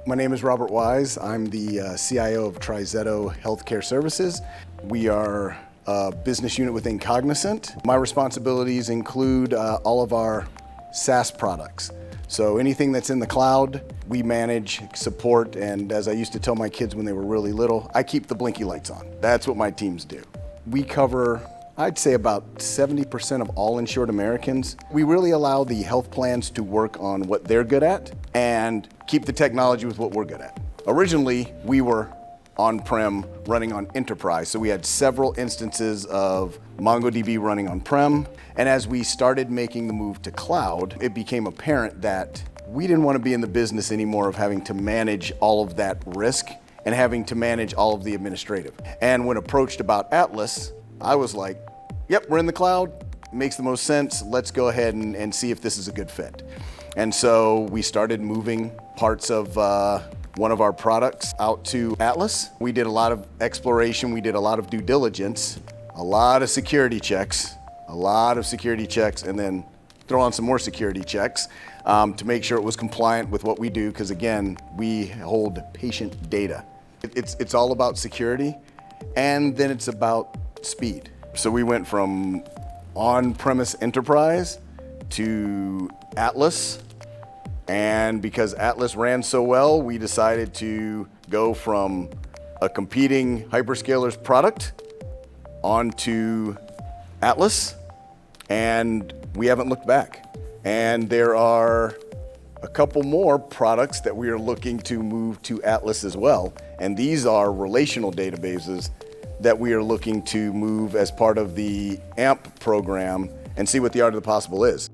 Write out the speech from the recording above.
My name is Robert Wise. I'm the CIO of TriZetto Healthcare Services. We are a business unit within Cognizant. My responsibilities include all of our SaaS products. So anything that's in the cloud, we manage, support, and as I used to tell my kids when they were really little, I keep the blinky lights on. That's what my teams do. We cover, I'd say, about 70% of all insured Americans. We really allow the health plans to work on what they're good at and keep the technology with what we're good at. Originally, we were on-prem running on Enterprise, so we had several instances of MongoDB running on-prem. And as we started making the move to cloud, it became apparent that we didn't want to be in the business anymore of having to manage all of that risk and having to manage all of the administrative. And when approached about Atlas, I was like, yep, we're in the cloud, makes the most sense, let's go ahead and see if this is a good fit. And so we started moving parts of one of our products out to Atlas. We did a lot of exploration, we did a lot of due diligence, a lot of security checks, and then throw on some more security checks to make sure it was compliant with what we do, because again, we hold patient data. It's all about security, and then it's about speed. So we went from on-premise Enterprise to Atlas, and because Atlas ran so well, we decided to go from a competing Hyperscalers product onto Atlas, and we haven't looked back. And there are a couple more products that we are looking to move to Atlas as well, and these are relational databases that we are looking to move as part of the AMP program and see what the art of the possible is.